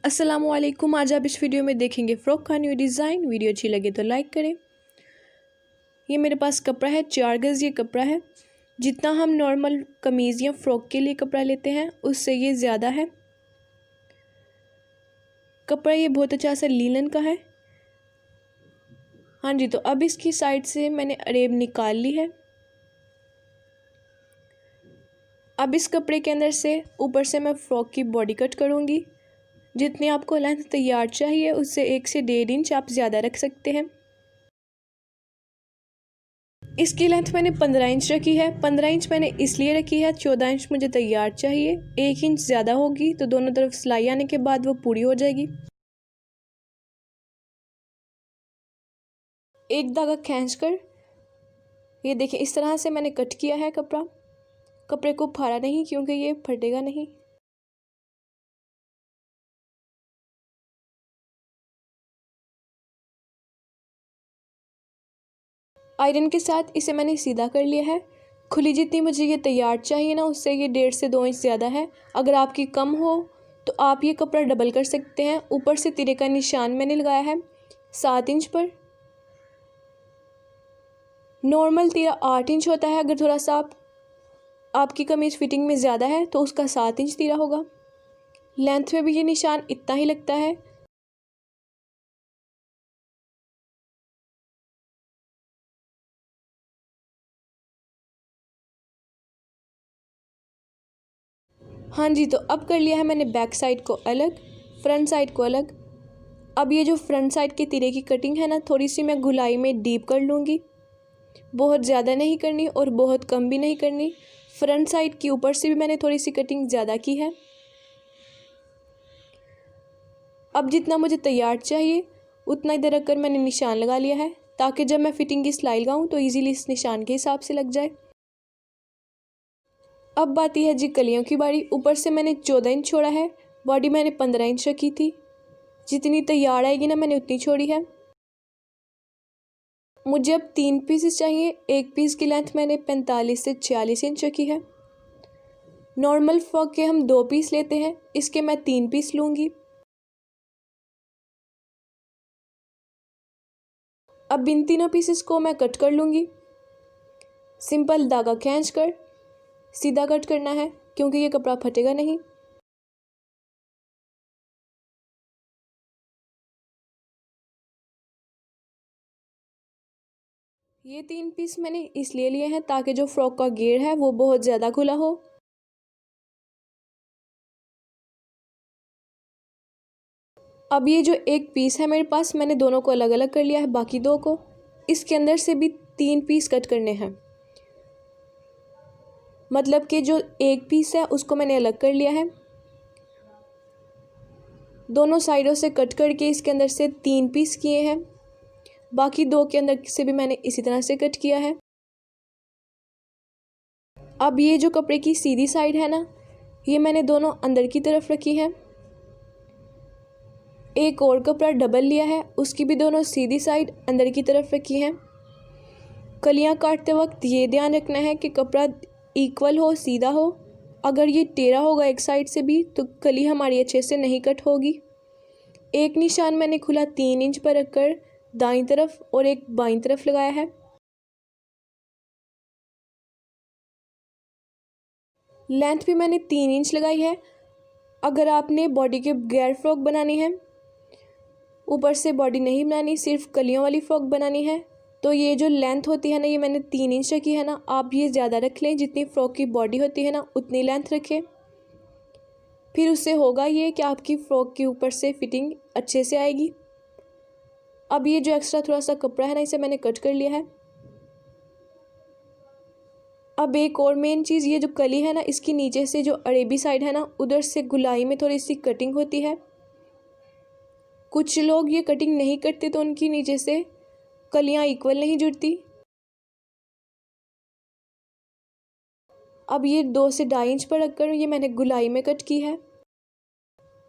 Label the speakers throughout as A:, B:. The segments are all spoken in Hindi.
A: अस्सलामुअलैकुम। आज आप इस वीडियो में देखेंगे फ़्रॉक का न्यू डिज़ाइन। वीडियो अच्छी लगे तो लाइक करें। ये मेरे पास कपड़ा है 4 गज़ ये कपड़ा है। जितना हम नॉर्मल कमीज़ या फ़्रॉक के लिए कपड़ा लेते हैं उससे ये ज़्यादा है। कपड़ा ये बहुत अच्छा सा लीलन का है। हाँ जी, तो अब इसकी साइड से मैंने अरेब निकाल ली है। अब इस कपड़े के अंदर से ऊपर से मैं फ़्रॉक की बॉडी कट करूँगी। जितनी आपको लेंथ तैयार चाहिए उससे 1 से 1.5 इंच आप ज़्यादा रख सकते हैं। इसकी लेंथ मैंने 15 इंच रखी है। 15 इंच मैंने इसलिए रखी है, 14 इंच मुझे तैयार चाहिए। 1 इंच ज़्यादा होगी तो दोनों तरफ सिलाई आने के बाद वो पूरी हो जाएगी। एक धागा खींचकर ये देखिए इस तरह से मैंने कट किया है कपड़ा। कपड़े को फाड़ा नहीं क्योंकि ये फटेगा नहीं। आयरन के साथ इसे मैंने सीधा कर लिया है। खुली जितनी मुझे ये तैयार चाहिए ना उससे ये 1.5 से 2 इंच ज़्यादा है। अगर आपकी कम हो तो आप ये कपड़ा डबल कर सकते हैं। ऊपर से तिरे का निशान मैंने लगाया है 7 इंच पर। नॉर्मल तिरा 8 इंच होता है। अगर थोड़ा सा आपकी कमीज फिटिंग में ज़्यादा है तो उसका 7 इंच तिरा होगा। लेंथ में भी ये निशान इतना ही लगता है। हाँ जी, तो अब कर लिया है मैंने बैक साइड को अलग, फ्रंट साइड को अलग। अब ये जो फ्रंट साइड के तिरे की कटिंग है ना, थोड़ी सी मैं गुलाई में डीप कर लूँगी। बहुत ज़्यादा नहीं करनी और बहुत कम भी नहीं करनी। फ्रंट साइड की ऊपर से भी मैंने थोड़ी सी कटिंग ज़्यादा की है। अब जितना मुझे तैयार चाहिए उतना इधर रखकर मैंने निशान लगा लिया है ताकि जब मैं फिटिंग की सिलाई लगाऊँ तो ईजीली इस निशान के हिसाब से लग जाए। अब बात यह है जी कलियों की बारी। ऊपर से मैंने 14 इंच छोड़ा है। बॉडी मैंने 15 इंच रखी थी। जितनी तैयार आएगी ना मैंने उतनी छोड़ी है। मुझे अब 3 पीसेस चाहिए। एक पीस की लेंथ मैंने 45 से 46 इंच रखी है। नॉर्मल फ्रॉक के हम 2 पीस लेते हैं, इसके मैं 3 पीस लूँगी। अब इन तीनों पीसेस को मैं कट कर लूँगी। सिंपल धागा खींचकर सीधा कट करना है क्योंकि ये कपड़ा फटेगा नहीं। ये 3 पीस मैंने इसलिए लिए हैं ताकि जो फ्रॉक का घेर है वो बहुत ज़्यादा खुला हो। अब ये जो एक पीस है मेरे पास, मैंने दोनों को अलग अलग कर लिया है, बाकी 2 को इसके अंदर से भी 3 पीस कट करने हैं। मतलब कि जो एक पीस है उसको मैंने अलग कर लिया है। दोनों साइडों से कट करके इसके अंदर से 3 पीस किए हैं। बाकी 2 के अंदर से भी मैंने इसी तरह से कट किया है। अब ये जो कपड़े की सीधी साइड है ना, ये मैंने दोनों अंदर की तरफ रखी है। एक और कपड़ा डबल लिया है, उसकी भी दोनों सीधी साइड अंदर की तरफ रखी हैं। कलियां काटते वक्त ये ध्यान रखना है कि कपड़ा इक्वल हो, सीधा हो। अगर ये टेढ़ा होगा एक साइड से भी तो कली हमारी अच्छे से नहीं कट होगी। एक निशान मैंने खुला 3 इंच पर रखकर दाईं तरफ और एक बाईं तरफ लगाया है। लेंथ भी मैंने 3 इंच लगाई है। अगर आपने बॉडी के बगैर फ्रॉक बनानी है, ऊपर से बॉडी नहीं बनानी, सिर्फ कलियों वाली फ्रॉक बनानी है, तो ये जो लेंथ होती है ना, ये मैंने 3 इंच रखी है ना। आप ये ज़्यादा रख लें, जितनी फ़्रॉक की बॉडी होती है ना उतनी लेंथ रखें। फिर उससे होगा ये कि आपकी फ़्रॉक के ऊपर से फिटिंग अच्छे से आएगी। अब ये जो एक्स्ट्रा थोड़ा सा कपड़ा है ना, इसे मैंने कट कर लिया है। अब एक और मेन चीज़, ये जो कली है ना, इसकी नीचे से जो अरेबी साइड है ना, उधर से गुलाई में थोड़ी सी कटिंग होती है। कुछ लोग ये कटिंग नहीं करते तो उनकी नीचे से कलियां इक्वल नहीं जुड़ती। अब ये 2 से 2.5 इंच पर रखकर ये मैंने गुलाई में कट की है।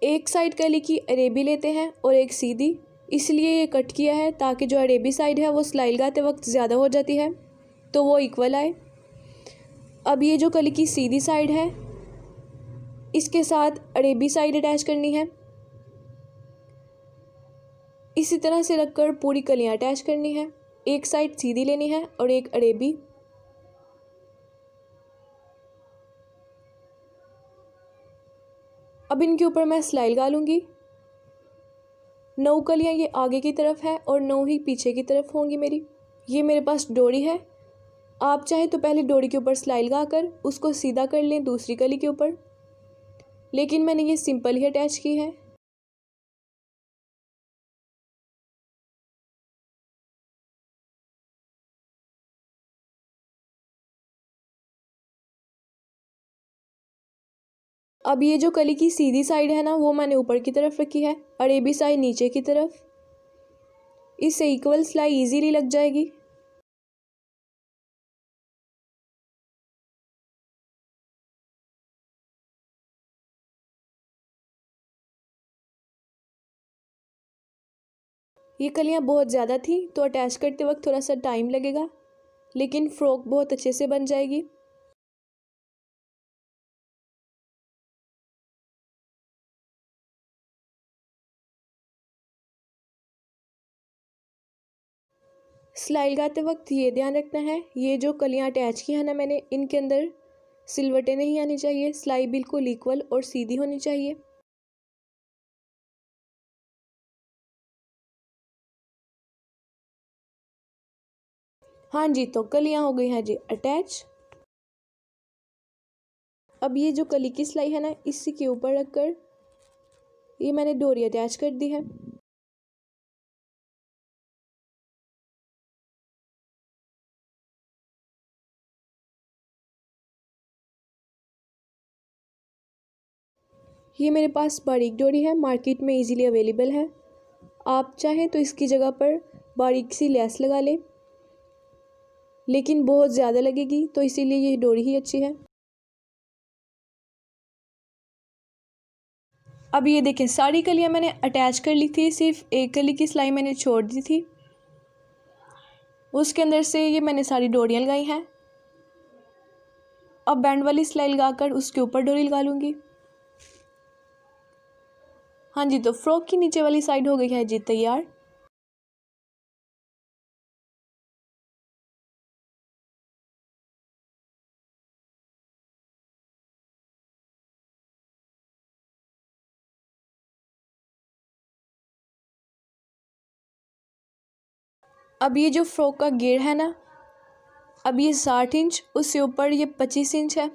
A: एक साइड कली की अरेबी लेते हैं और एक सीधी, इसलिए ये कट किया है ताकि जो अरेबी साइड है वो सिलाई लगाते वक्त ज़्यादा हो जाती है तो वो इक्वल आए। अब ये जो कली की सीधी साइड है इसके साथ अरेबी साइड अटैच करनी है। इसी तरह से रखकर पूरी कलियां अटैच करनी है। एक साइड सीधी लेनी है और एक अरेबी। अब इनके ऊपर मैं सिलाई लगा लूँगी। 9 कलियां ये आगे की तरफ है और 9 ही पीछे की तरफ होंगी मेरी। ये मेरे पास डोरी है। आप चाहें तो पहले डोरी के ऊपर सिलाई लगाकर उसको सीधा कर लें दूसरी कली के ऊपर, लेकिन मैंने ये सिंपल ही अटैच की है। अब ये जो कली की सीधी साइड है ना, वो मैंने ऊपर की तरफ रखी है, अरेबी साइड नीचे की तरफ। इससे इक्वल सिलाई इजीली लग जाएगी। ये कलियां बहुत ज़्यादा थी तो अटैच करते वक्त थोड़ा सा टाइम लगेगा, लेकिन फ्रॉक बहुत अच्छे से बन जाएगी। सिलाई लगाते वक्त ये ध्यान रखना है, ये जो कलियां अटैच की है ना मैंने, इनके अंदर सिलवटें नहीं आनी चाहिए। सिलाई बिल्कुल इक्वल और सीधी होनी चाहिए। हाँ जी, तो कलियां हो गई हैं जी अटैच। अब ये जो कली की सिलाई है ना, इसी के ऊपर रखकर ये मैंने डोरी अटैच कर दी है। ये मेरे पास बारीक डोरी है, मार्केट में इजीली अवेलेबल है। आप चाहें तो इसकी जगह पर बारीक सी लेस लगा लें, लेकिन बहुत ज़्यादा लगेगी तो इसीलिए ये डोरी ही अच्छी है। अब ये देखें, सारी कलियां मैंने अटैच कर ली थी, सिर्फ एक कली की सिलाई मैंने छोड़ दी थी। उसके अंदर से ये मैंने सारी डोरियां लगाई हैं। अब बैंड वाली सिलाई लगाकर उसके ऊपर डोरी लगा लूँगी। हाँ जी, तो फ्रॉक की नीचे वाली साइड हो गई है जी तैयार। अब ये जो फ्रॉक का घेर है ना, अब ये 60 इंच, उससे ऊपर ये 25 इंच है।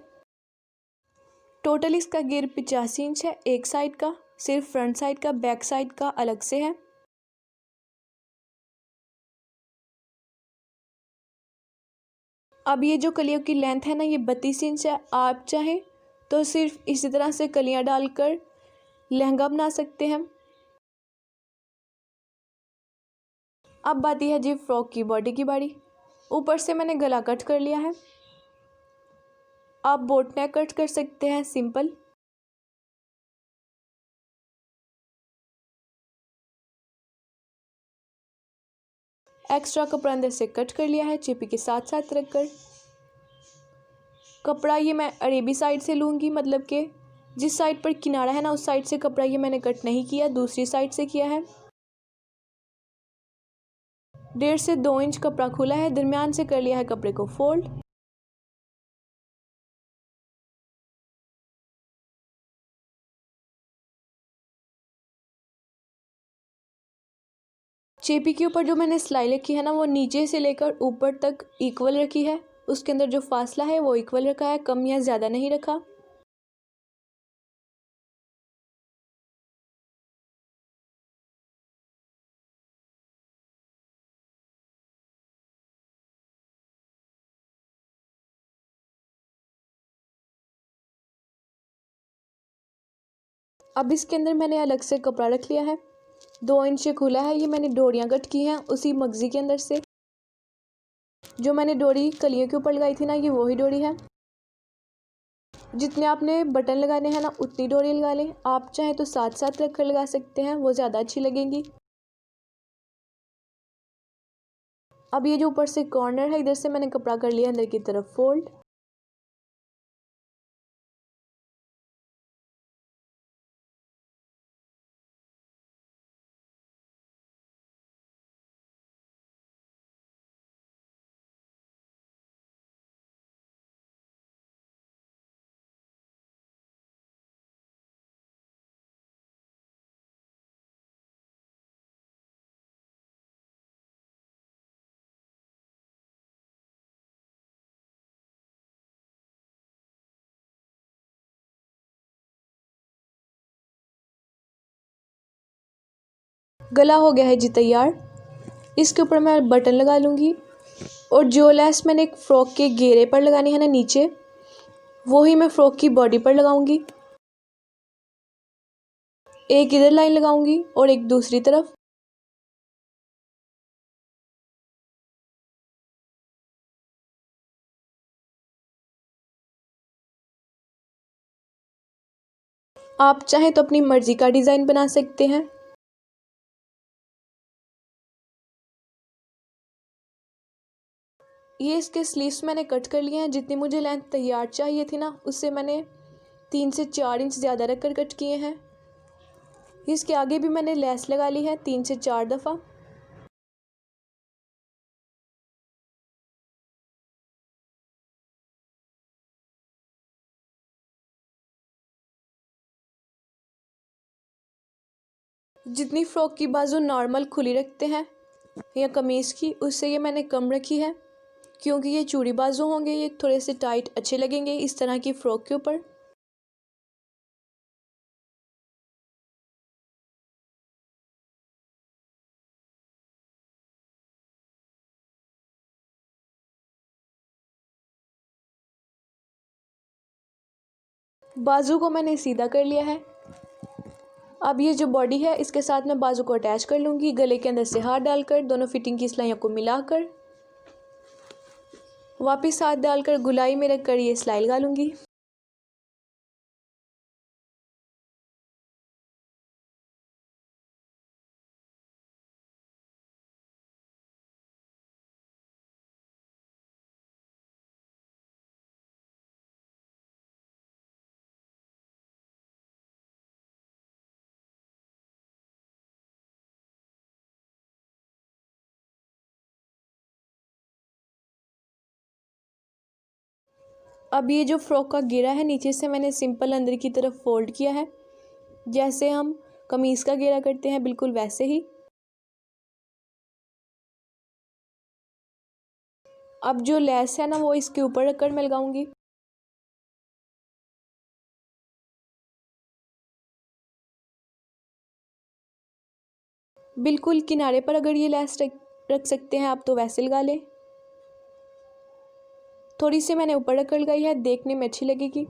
A: टोटल इसका घेर 85 इंच है एक साइड का, सिर्फ फ्रंट साइड का, बैक साइड का अलग से है। अब ये जो कलियों की लेंथ है ना, ये 32 इंच है। आप चाहें तो सिर्फ इसी तरह से कलियां डालकर लहंगा बना सकते हैं। अब आती है जी फ्रॉक की बॉडी की बारी। ऊपर से मैंने गला कट कर लिया है। आप बोट नेक कट कर सकते हैं सिंपल। एक्स्ट्रा कपड़ा अंदर से कट कर लिया है चिपी के साथ साथ रखकर। कपड़ा ये मैं अरेबी साइड से लूँगी, मतलब कि जिस साइड पर किनारा है ना, उस साइड से कपड़ा ये मैंने कट नहीं किया, दूसरी साइड से किया है। 1.5 से 2 इंच कपड़ा खुला है, दरमियान से कर लिया है कपड़े को फोल्ड। चेपी के ऊपर जो मैंने सिलाई रखी है ना, वो नीचे से लेकर ऊपर तक इक्वल रखी है। उसके अंदर जो फासला है वो इक्वल रखा है, कम या ज़्यादा नहीं रखा। अब इसके अंदर मैंने अलग से कपड़ा रख लिया है। 2 इंच से खुला है, ये मैंने डोरियाँ कट की हैं उसी मगज़ी के अंदर से। जो मैंने डोरी कलियों के ऊपर लगाई थी ना, ये वही डोरी है। जितने आपने बटन लगाने हैं ना, उतनी डोरी लगा लें। आप चाहें तो साथ साथ रखकर लगा सकते हैं, वो ज़्यादा अच्छी लगेंगी। अब ये जो ऊपर से कॉर्नर है, इधर से मैंने कपड़ा कर लिया अंदर की तरफ फोल्ड। गला हो गया है जी तैयार। इसके ऊपर मैं बटन लगा लूँगी और जो लेस मैंने एक फ़्रॉक के घेरे पर लगानी है ना नीचे, वो ही मैं फ़्रॉक की बॉडी पर लगाऊंगी। एक इधर लाइन लगाऊंगी और एक दूसरी तरफ। आप चाहें तो अपनी मर्ज़ी का डिज़ाइन बना सकते हैं। ये इसके स्लीव्स मैंने कट कर लिए हैं। जितनी मुझे लेंथ तैयार चाहिए थी ना, उससे मैंने 3 से 4 इंच ज़्यादा रखकर कट किए हैं। इसके आगे भी मैंने लेस लगा ली है 3 से 4 दफ़ा। जितनी फ़्रॉक की बाजू नॉर्मल खुली रखते हैं या कमीज़ की, उससे ये मैंने कम रखी है, क्योंकि ये चूड़ी बाजू होंगे, ये थोड़े से टाइट अच्छे लगेंगे इस तरह की फ़्रॉक के ऊपर। बाजू को मैंने सीधा कर लिया है। अब ये जो बॉडी है, इसके साथ मैं बाजू को अटैच कर लूँगी। गले के अंदर से हाथ डालकर दोनों फिटिंग की सिलाइयों को मिलाकर वापस हाथ डालकर गुलाई में रखकर ये सिलाई लगा लूँगी। अब ये जो फ़्रॉक का घेरा है, नीचे से मैंने सिंपल अंदर की तरफ फोल्ड किया है, जैसे हम कमीज़ का घेरा करते हैं, बिल्कुल वैसे ही। अब जो लेस है ना, वो इसके ऊपर रखकर मैं लगाऊंगी। बिल्कुल किनारे पर अगर ये लेस रख सकते हैं आप, तो वैसे लगा लें। थोड़ी सी मैंने ऊपर रखकर लगाई है, देखने में अच्छी लगेगी।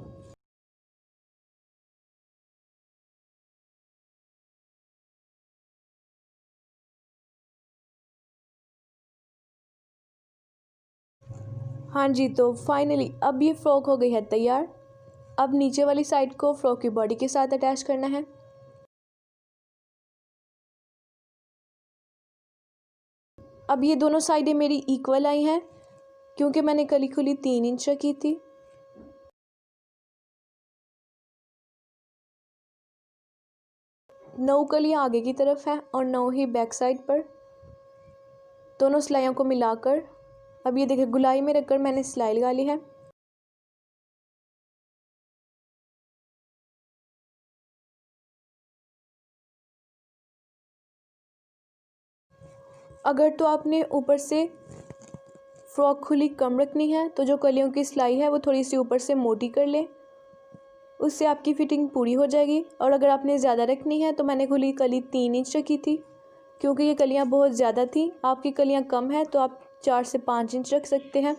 A: हाँ जी, तो फाइनली अब ये फ़्रॉक हो गई है तैयार। अब नीचे वाली साइड को फ़्रॉक की बॉडी के साथ अटैच करना है। अब ये दोनों साइडें मेरी इक्वल आई हैं, क्योंकि मैंने कली खुली 3 इंच रखी थी। नौ कलियाँ आगे की तरफ हैं और 9 ही बैक साइड पर। दोनों सिलाइयों को मिलाकर अब ये देखिए गुलाई में रखकर मैंने सिलाई लगा ली है। अगर तो आपने ऊपर से फ़्रॉक खुली कम रखनी है, तो जो कलियों की सिलाई है वो थोड़ी सी ऊपर से मोटी कर ले, उससे आपकी फ़िटिंग पूरी हो जाएगी। और अगर आपने ज़्यादा रखनी है, तो मैंने खुली कली 3 इंच रखी थी, क्योंकि ये कलियाँ बहुत ज़्यादा थी। आपकी कलियाँ कम हैं तो आप 4 से 5 इंच रख सकते हैं।